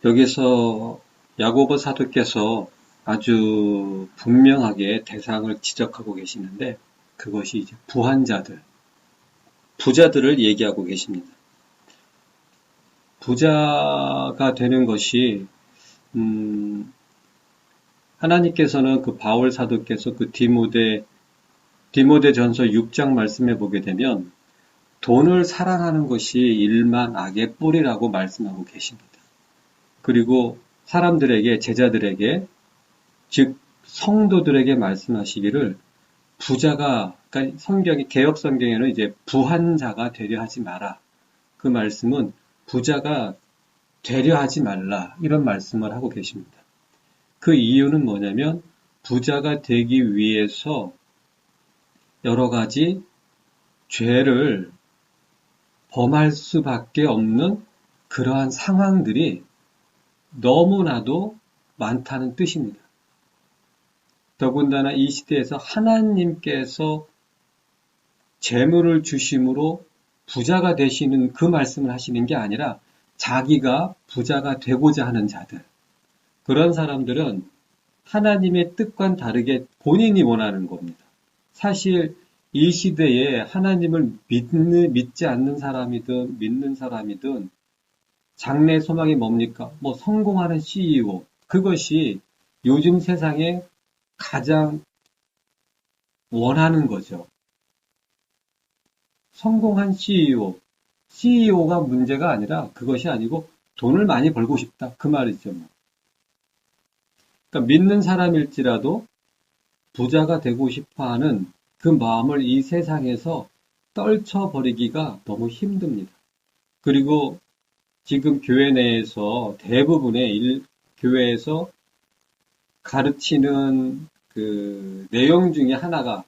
여기서 야고보 사도께서 아주 분명하게 대상을 지적하고 계시는데 그것이 이제 부한자들, 부자들을 얘기하고 계십니다. 부자가 되는 것이 하나님께서는 그 바울 사도께서 그 디모데전서 6장 말씀해 보게 되면 돈을 사랑하는 것이 일만 악의 뿌리라고 말씀하고 계십니다. 그리고 사람들에게, 제자들에게, 즉 성도들에게 말씀하시기를 그러니까 개역 성경에는 이제 부한자가 되려 하지 마라. 그 말씀은 부자가 되려 하지 말라. 이런 말씀을 하고 계십니다. 그 이유는 뭐냐면 부자가 되기 위해서 여러 가지 죄를 범할 수밖에 없는 그러한 상황들이 너무나도 많다는 뜻입니다. 더군다나 이 시대에서 하나님께서 재물을 주심으로 부자가 되시는 그 말씀을 하시는 게 아니라 자기가 부자가 되고자 하는 자들, 그런 사람들은 하나님의 뜻과는 다르게 본인이 원하는 겁니다. 사실 이 시대에 하나님을 믿지 않는 사람이든 믿는 사람이든 장래 소망이 뭡니까? 성공하는 CEO. 그것이 요즘 세상에 가장 원하는 거죠. 성공한 CEO. CEO가 문제가 아니라 그것이 아니고 돈을 많이 벌고 싶다. 그 말이죠. 그러니까 믿는 사람일지라도 부자가 되고 싶어 하는 그 마음을 이 세상에서 떨쳐버리기가 너무 힘듭니다. 그리고 지금 교회 내에서 대부분의 교회에서 가르치는 그 내용 중에 하나가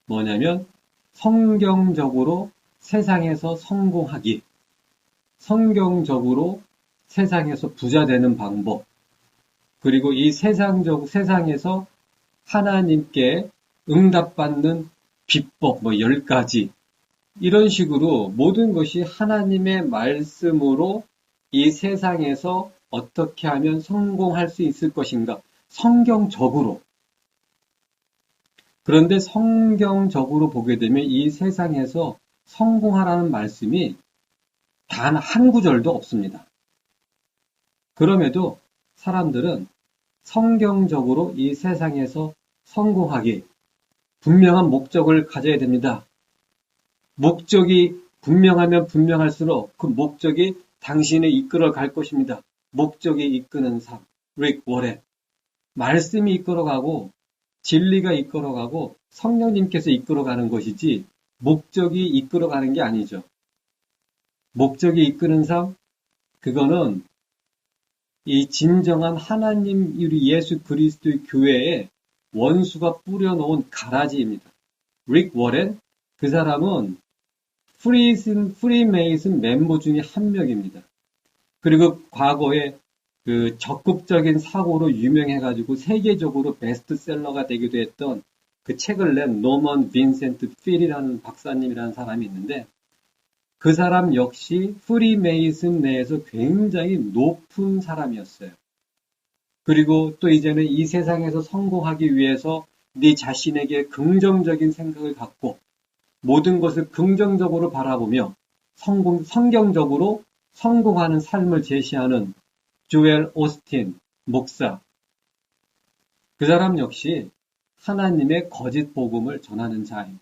뭐냐면 성경적으로 세상에서 성공하기, 성경적으로 세상에서 부자 되는 방법, 그리고 이 세상에서 하나님께 응답받는 비법 10가지 이런 식으로 모든 것이 하나님의 말씀으로 이 세상에서 어떻게 하면 성공할 수 있을 것인가 성경적으로. 그런데 성경적으로 보게 되면 이 세상에서 성공하라는 말씀이 단 한 구절도 없습니다. 그럼에도 사람들은 성경적으로 이 세상에서 성공하기, 분명한 목적을 가져야 됩니다. 목적이 분명하면 분명할수록 그 목적이 당신을 이끌어 갈 것입니다. 목적이 이끄는 삶, 릭 워렌. 말씀이 이끌어가고 진리가 이끌어가고 성령님께서 이끌어가는 것이지 목적이 이끌어가는 게 아니죠. 목적이 이끄는 삶, 그거는 이 진정한 하나님 우리 예수 그리스도의 교회에 원수가 뿌려놓은 가라지입니다. 릭 워렌, 그 사람은 프리메이슨 멤버 중에 한 명입니다. 그리고 과거에 그 적극적인 사고로 유명해가지고 세계적으로 베스트셀러가 되기도 했던 그 책을 낸 노먼 빈센트 필이라는 박사님이라는 사람이 있는데 그 사람 역시 프리메이슨 내에서 굉장히 높은 사람이었어요. 그리고 또 이제는 이 세상에서 성공하기 위해서 네 자신에게 긍정적인 생각을 갖고 모든 것을 긍정적으로 바라보며 성경적으로 성공하는 삶을 제시하는 조엘 오스틴 목사. 그 사람 역시 하나님의 거짓 복음을 전하는 자입니다.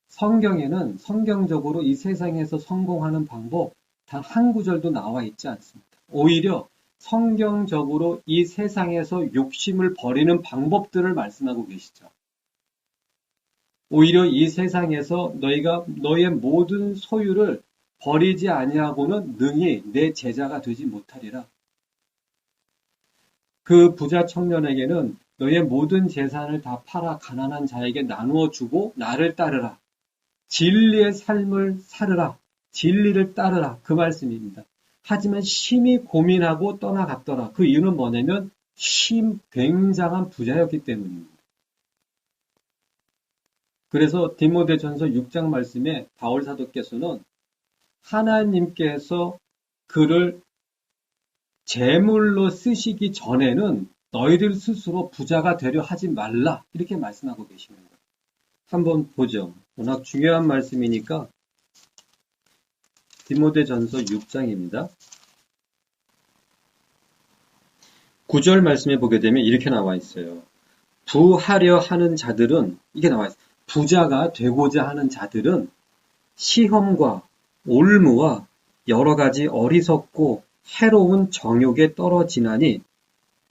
성경에는 성경적으로 이 세상에서 성공하는 방법 단 한 구절도 나와 있지 않습니다. 오히려 성경적으로 이 세상에서 욕심을 버리는 방법들을 말씀하고 계시죠. 오히려 이 세상에서 너희가 너의 모든 소유를 버리지 아니하고는 능히 내 제자가 되지 못하리라. 그 부자 청년에게는 너의 모든 재산을 다 팔아 가난한 자에게 나누어 주고 나를 따르라. 진리의 삶을 살으라. 진리를 따르라. 그 말씀입니다. 하지만 심히 고민하고 떠나갔더라. 그 이유는 뭐냐면 굉장한 부자였기 때문입니다. 그래서 디모데전서 6장 말씀에 바울 사도께서는 하나님께서 그를 재물로 쓰시기 전에는 너희들 스스로 부자가 되려 하지 말라. 이렇게 말씀하고 계시는 거예요. 한번 보죠. 워낙 중요한 말씀이니까 디모데전서 6장입니다. 9절 말씀에 보게 되면 이렇게 나와 있어요. 부하려 하는 자들은 이게 나와 있어요. 부자가 되고자 하는 자들은 시험과 올무와 여러 가지 어리석고 해로운 정욕에 떨어지나니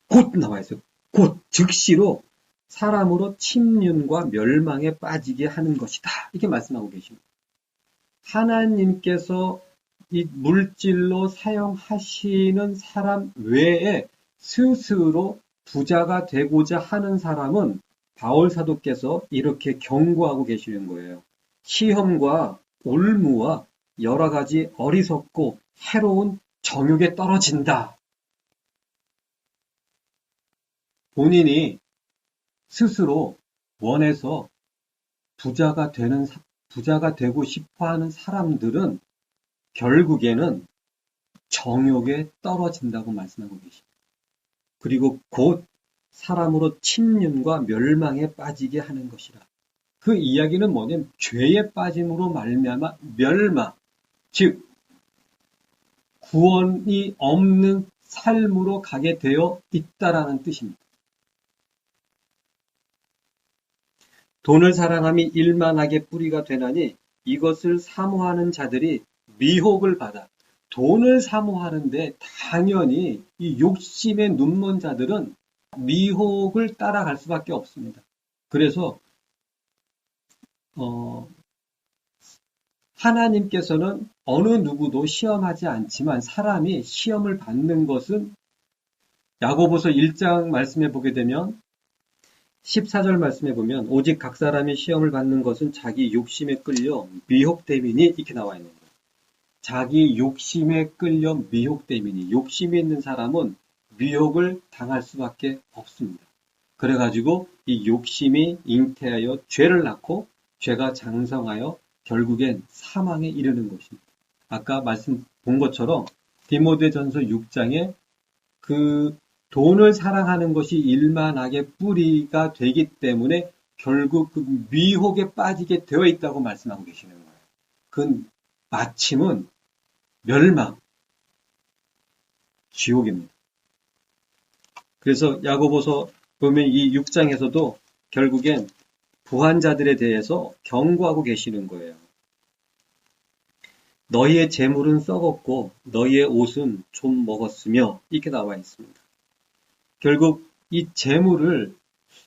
곧 나와 있어요. 곧 즉시로 사람으로 침륜과 멸망에 빠지게 하는 것이다. 이렇게 말씀하고 계십니다. 하나님께서 이 물질로 사용하시는 사람 외에 스스로 부자가 되고자 하는 사람은 바울 사도께서 이렇게 경고하고 계시는 거예요. 시험과 올무와 여러 가지 어리석고 해로운 정욕에 떨어진다. 본인이 스스로 원해서 부자가 되고 싶어 하는 사람들은 결국에는 정욕에 떨어진다고 말씀하고 계십니다. 그리고 곧 사람으로 침륜과 멸망에 빠지게 하는 것이라. 그 이야기는 뭐냐면 죄에 빠짐으로 말미암아 멸망, 즉 구원이 없는 삶으로 가게 되어 있다라는 뜻입니다. 돈을 사랑함이 일만하게 뿌리가 되나니 이것을 사모하는 자들이 미혹을 받아. 돈을 사모하는데 당연히 이 욕심에 눈먼 자들은 미혹을 따라갈 수밖에 없습니다. 그래서 하나님께서는 어느 누구도 시험하지 않지만 사람이 시험을 받는 것은 야고보서 1장 말씀에 보게 되면 14절 말씀에 보면 오직 각 사람이 시험을 받는 것은 자기 욕심에 끌려 미혹됨이니 이렇게 나와 있는 거예요. 자기 욕심에 끌려 미혹됨이니 욕심이 있는 사람은 미혹을 당할 수밖에 없습니다. 그래가지고 이 욕심이 잉태하여 죄를 낳고 죄가 장성하여 결국엔 사망에 이르는 것입니다. 아까 말씀 본 것처럼 디모데전서 6장에 그 돈을 사랑하는 것이 일만하게 뿌리가 되기 때문에 결국 그 미혹에 빠지게 되어 있다고 말씀하고 계시는 거예요. 그 마침은 멸망, 지옥입니다. 그래서 야고보서 보면 이 6장에서도 결국엔 부한자들에 대해서 경고하고 계시는 거예요. 너희의 재물은 썩었고 너희의 옷은 좀 먹었으며 이렇게 나와 있습니다. 결국 이 재물을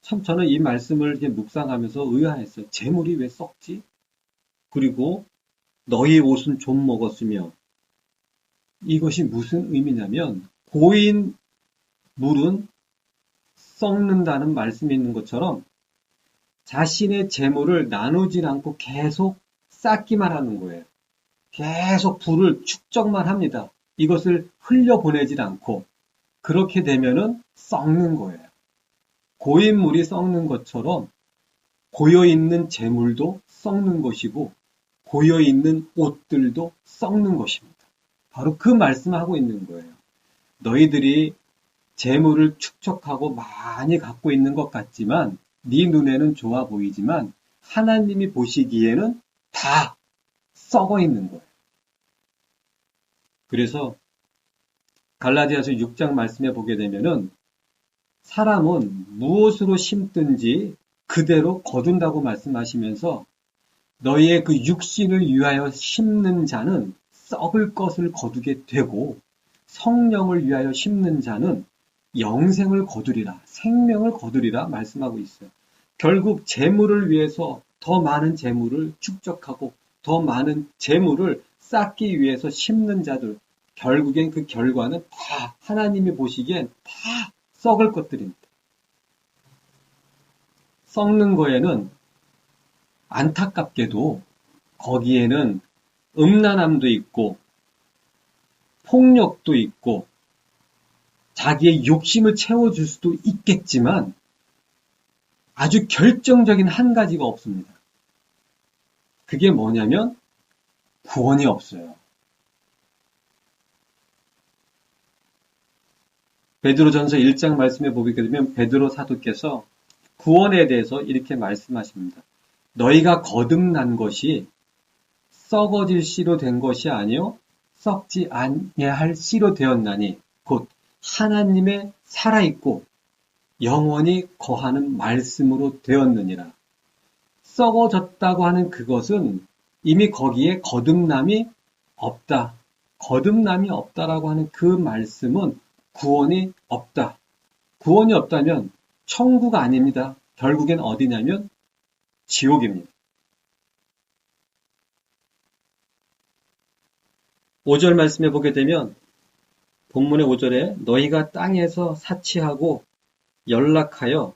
참 저는 이 말씀을 이렇게 묵상하면서 의아했어요. 재물이 왜 썩지? 그리고 너희의 옷은 좀 먹었으며 이것이 무슨 의미냐면 고인 물은 썩는다는 말씀이 있는 것처럼 자신의 재물을 나누지 않고 계속 쌓기만 하는 거예요. 계속 부를 축적만 합니다. 이것을 흘려보내질 않고 그렇게 되면은 썩는 거예요. 고인물이 썩는 것처럼 고여있는 재물도 썩는 것이고 고여있는 옷들도 썩는 것입니다. 바로 그 말씀을 하고 있는 거예요. 너희들이 재물을 축적하고 많이 갖고 있는 것 같지만 네 눈에는 좋아 보이지만 하나님이 보시기에는 다 썩어 있는 거예요. 그래서 갈라디아서 6장 말씀에 보게 되면은 사람은 무엇으로 심든지 그대로 거둔다고 말씀하시면서 너희의 그 육신을 위하여 심는 자는 썩을 것을 거두게 되고 성령을 위하여 심는 자는 영생을 거두리라, 생명을 거두리라 말씀하고 있어요. 결국 재물을 위해서 더 많은 재물을 축적하고 더 많은 재물을 쌓기 위해서 심는 자들, 결국엔 그 결과는 다 하나님이 보시기엔 다 썩을 것들입니다. 썩는 거에는 안타깝게도 거기에는 음란함도 있고 폭력도 있고 자기의 욕심을 채워줄 수도 있겠지만 아주 결정적인 한 가지가 없습니다. 그게 뭐냐면 구원이 없어요. 베드로전서 1장 말씀에 보게 되면 베드로 사도께서 구원에 대해서 이렇게 말씀하십니다. 너희가 거듭난 것이 썩어질 씨로 된 것이 아니요 썩지 아니할 씨로 되었나니 곧 하나님의 살아있고 영원히 거하는 말씀으로 되었느니라. 썩어졌다고 하는 그것은 이미 거기에 거듭남이 없다. 거듭남이 없다라고 하는 그 말씀은 구원이 없다. 구원이 없다면 천국 아닙니다. 결국엔 어디냐면 지옥입니다. 5절 말씀에 보게 되면 본문의 5절에 너희가 땅에서 사치하고 연락하여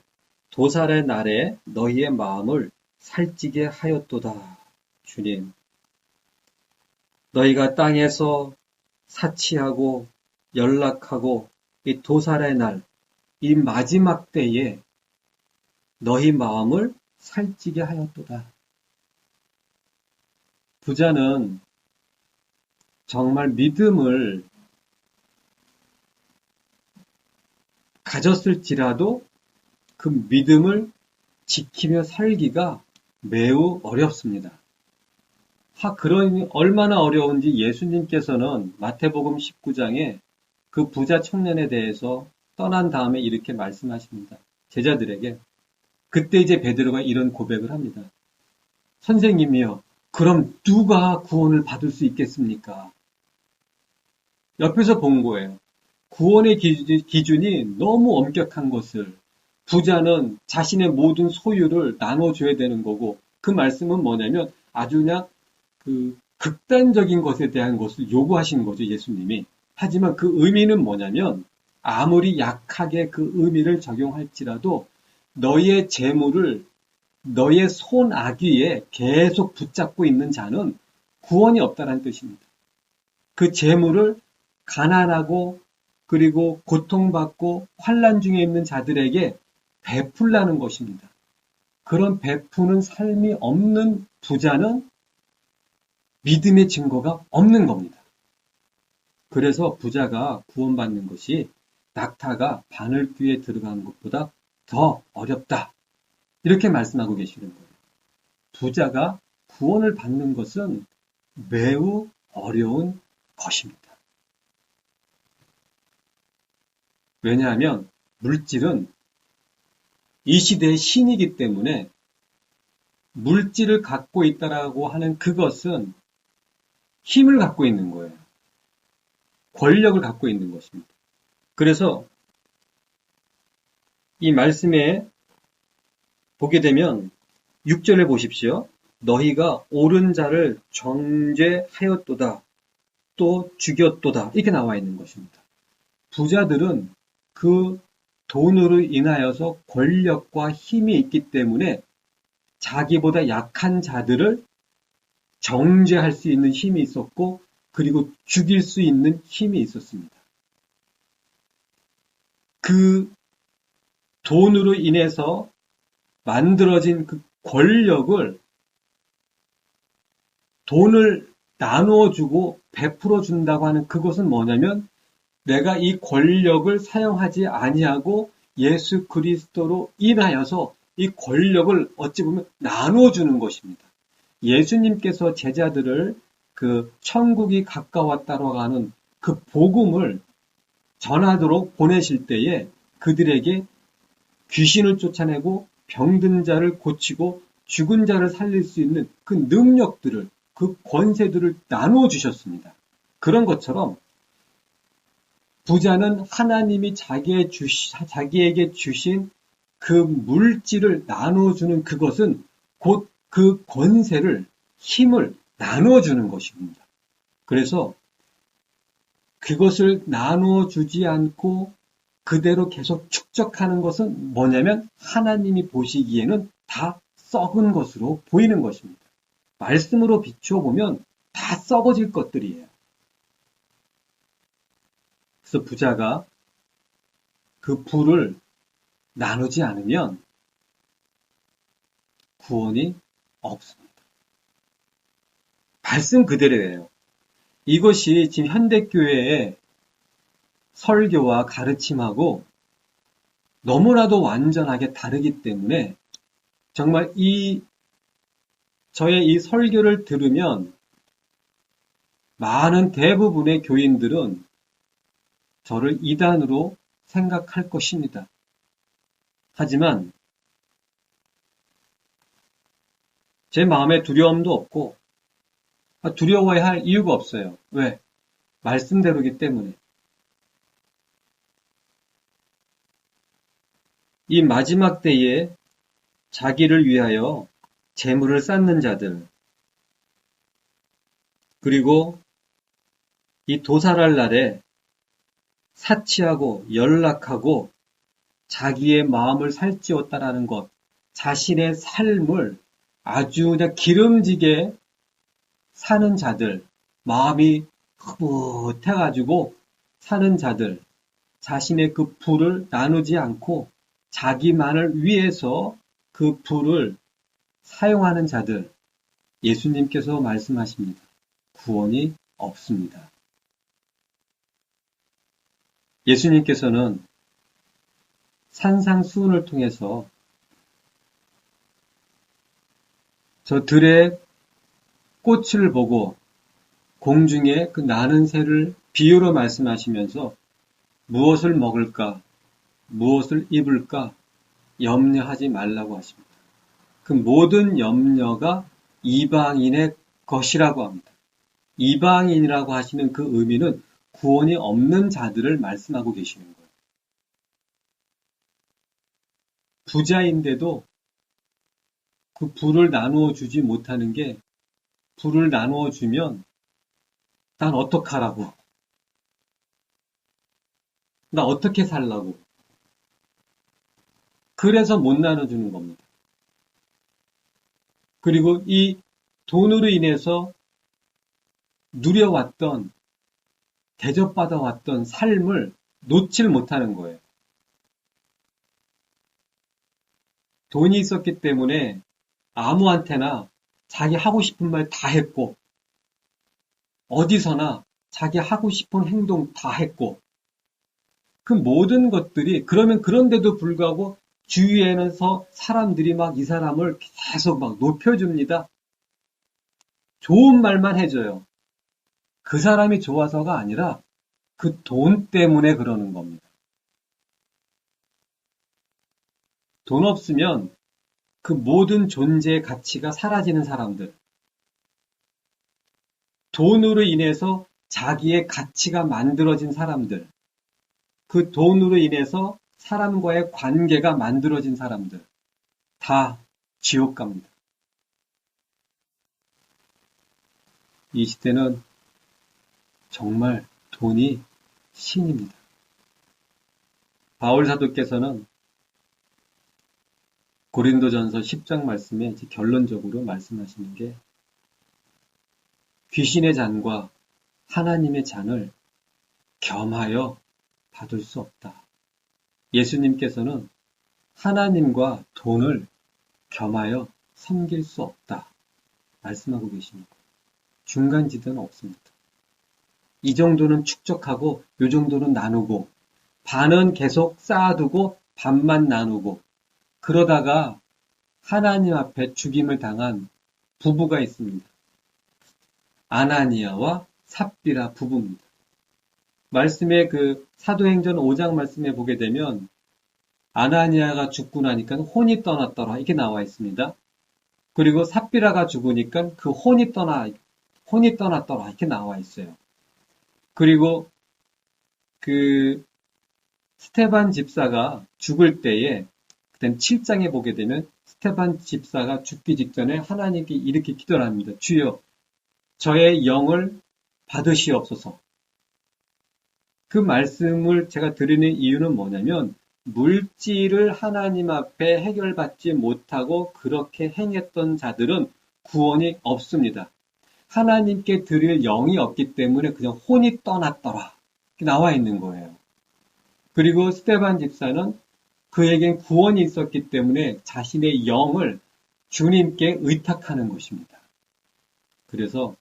도살의 날에 너희의 마음을 살찌게 하였도다. 주님, 너희가 땅에서 사치하고 연락하고 이 도살의 날, 이 마지막 때에 너희 마음을 살찌게 하였도다. 부자는 정말 믿음을 가졌을지라도 그 믿음을 지키며 살기가 매우 어렵습니다. 그러니 얼마나 어려운지 예수님께서는 마태복음 19장에 그 부자 청년에 대해서 떠난 다음에 이렇게 말씀하십니다. 제자들에게. 그때 이제 베드로가 이런 고백을 합니다. 선생님이여, 그럼 누가 구원을 받을 수 있겠습니까? 옆에서 본 거예요. 구원의 기준이 너무 엄격한 것을 부자는 자신의 모든 소유를 나눠줘야 되는 거고 그 말씀은 뭐냐면 아주 그냥 그 극단적인 것에 대한 것을 요구하신 거죠, 예수님이. 하지만 그 의미는 뭐냐면 아무리 약하게 그 의미를 적용할지라도 너희의 재물을 너의 손아귀에 계속 붙잡고 있는 자는 구원이 없다는 뜻입니다. 그 재물을 가난하고 그리고 고통받고 환난 중에 있는 자들에게 베풀라는 것입니다. 그런 베푸는 삶이 없는 부자는 믿음의 증거가 없는 겁니다. 그래서 부자가 구원받는 것이 낙타가 바늘귀에 들어간 것보다 더 어렵다. 이렇게 말씀하고 계시는 거예요. 부자가 구원을 받는 것은 매우 어려운 것입니다. 왜냐하면 물질은 이 시대의 신이기 때문에 물질을 갖고 있다라고 하는 그것은 힘을 갖고 있는 거예요. 권력을 갖고 있는 것입니다. 그래서 이 말씀에 보게 되면 6절을 보십시오. 너희가 옳은 자를 정죄하였도다. 또 죽였도다. 이렇게 나와 있는 것입니다. 부자들은 그 돈으로 인하여서 권력과 힘이 있기 때문에 자기보다 약한 자들을 정죄할 수 있는 힘이 있었고 그리고 죽일 수 있는 힘이 있었습니다. 그 돈으로 인해서 만들어진 그 권력을 돈을 나누어주고 베풀어준다고 하는 그것은 뭐냐면 내가 이 권력을 사용하지 아니하고 예수 그리스도로 인하여서 이 권력을 어찌 보면 나눠주는 것입니다. 예수님께서 제자들을 그 천국이 가까웠다고 하는 그 복음을 전하도록 보내실 때에 그들에게 귀신을 쫓아내고 병든 자를 고치고 죽은 자를 살릴 수 있는 그 능력들을, 그 권세들을 나누어 주셨습니다. 그런 것처럼 부자는 하나님이 자기에게 주신 그 물질을 나누어주는 그것은 곧 그 권세를, 힘을 나누어주는 것입니다. 그래서 그것을 나누어주지 않고 그대로 계속 축적하는 것은 뭐냐면 하나님이 보시기에는 다 썩은 것으로 보이는 것입니다. 말씀으로 비추어 보면 다 썩어질 것들이에요. 그래서 부자가 그 부를 나누지 않으면 구원이 없습니다. 말씀 그대로예요. 이것이 지금 현대교회에 설교와 가르침하고 너무나도 완전하게 다르기 때문에 정말 저의 이 설교를 들으면 많은 대부분의 교인들은 저를 이단으로 생각할 것입니다. 하지만 제 마음에 두려움도 없고 두려워해야 할 이유가 없어요. 왜? 말씀대로기 때문에. 이 마지막 때에 자기를 위하여 재물을 쌓는 자들, 그리고 이 도살할 날에 사치하고 연락하고 자기의 마음을 살찌웠다라는 것, 자신의 삶을 아주 그냥 기름지게 사는 자들, 마음이 흐뭇해가지고 사는 자들, 자신의 그 부를 나누지 않고 자기만을 위해서 그 부를 사용하는 자들, 예수님께서 말씀하십니다. 구원이 없습니다. 예수님께서는 산상수훈을 통해서 저 들의 꽃을 보고 공중에 그 나는 새를 비유로 말씀하시면서 무엇을 먹을까, 무엇을 입을까 염려하지 말라고 하십니다. 그 모든 염려가 이방인의 것이라고 합니다. 이방인이라고 하시는 그 의미는 구원이 없는 자들을 말씀하고 계시는 거예요. 부자인데도 그 부를 나누어 주지 못하는 게 부를 나누어 주면 난 어떡하라고? 나 어떻게 살라고? 그래서 못 나눠주는 겁니다. 그리고 이 돈으로 인해서 누려왔던, 대접받아왔던 삶을 놓칠 못하는 거예요. 돈이 있었기 때문에 아무한테나 자기 하고 싶은 말 다 했고, 어디서나 자기 하고 싶은 행동 다 했고, 그 모든 것들이, 그런데도 불구하고 주위에서 사람들이 막 이 사람을 계속 막 높여줍니다. 좋은 말만 해줘요. 그 사람이 좋아서가 아니라 그 돈 때문에 그러는 겁니다. 돈 없으면 그 모든 존재의 가치가 사라지는 사람들. 돈으로 인해서 자기의 가치가 만들어진 사람들. 그 돈으로 인해서 사람과의 관계가 만들어진 사람들. 다 지옥 갑니다. 이 시대는 정말 돈이 신입니다. 바울 사도께서는 고린도전서 10장 말씀에 결론적으로 말씀하시는 게 귀신의 잔과 하나님의 잔을 겸하여 받을 수 없다. 예수님께서는 하나님과 돈을 겸하여 섬길 수 없다. 말씀하고 계십니다. 중간지대는 없습니다. 이 정도는 축적하고 이 정도는 나누고 반은 계속 쌓아두고 반만 나누고 그러다가 하나님 앞에 죽임을 당한 부부가 있습니다. 아나니아와 삽비라 부부입니다. 말씀에 그 사도행전 5장 말씀에 보게 되면 아나니아가 죽고 나니까 혼이 떠났더라 이렇게 나와 있습니다. 그리고 삽비라가 죽으니까 그 혼이 떠났더라 이렇게 나와 있어요. 그리고 그 스테반 집사가 죽을 때에 그때 7장에 보게 되면 스테반 집사가 죽기 직전에 하나님께 이렇게 기도를 합니다. 주여 저의 영을 받으시옵소서. 그 말씀을 제가 드리는 이유는 뭐냐면 물질을 하나님 앞에 해결받지 못하고 그렇게 행했던 자들은 구원이 없습니다. 하나님께 드릴 영이 없기 때문에 그냥 혼이 떠났더라. 이렇게 나와 있는 거예요. 그리고 스테반 집사는 그에겐 구원이 있었기 때문에 자신의 영을 주님께 의탁하는 것입니다. 그래서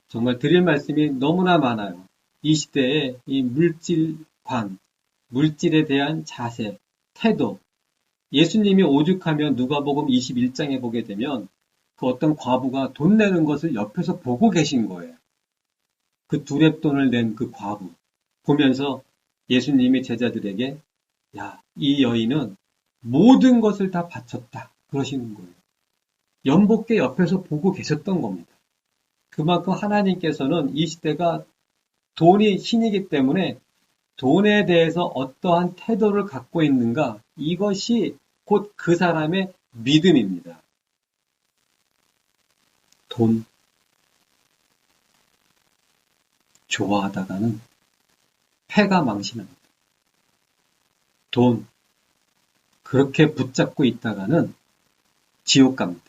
정말 드릴 말씀이 너무나 많아요. 이 시대의 이 물질관, 물질에 대한 자세, 태도, 예수님이 오죽하면 누가복음 21장에 보게 되면 그 어떤 과부가 돈 내는 것을 옆에서 보고 계신 거예요. 그 두렙돈을 낸 그 과부 보면서 예수님이 제자들에게 야, 이 여인은 모든 것을 다 바쳤다 그러시는 거예요. 연복게 옆에서 보고 계셨던 겁니다. 그만큼 하나님께서는 이 시대가 돈이 신이기 때문에 돈에 대해서 어떠한 태도를 갖고 있는가 이것이 곧 그 사람의 믿음입니다. 돈 좋아하다가는 패가 망신합니다. 돈 그렇게 붙잡고 있다가는 지옥 갑니다.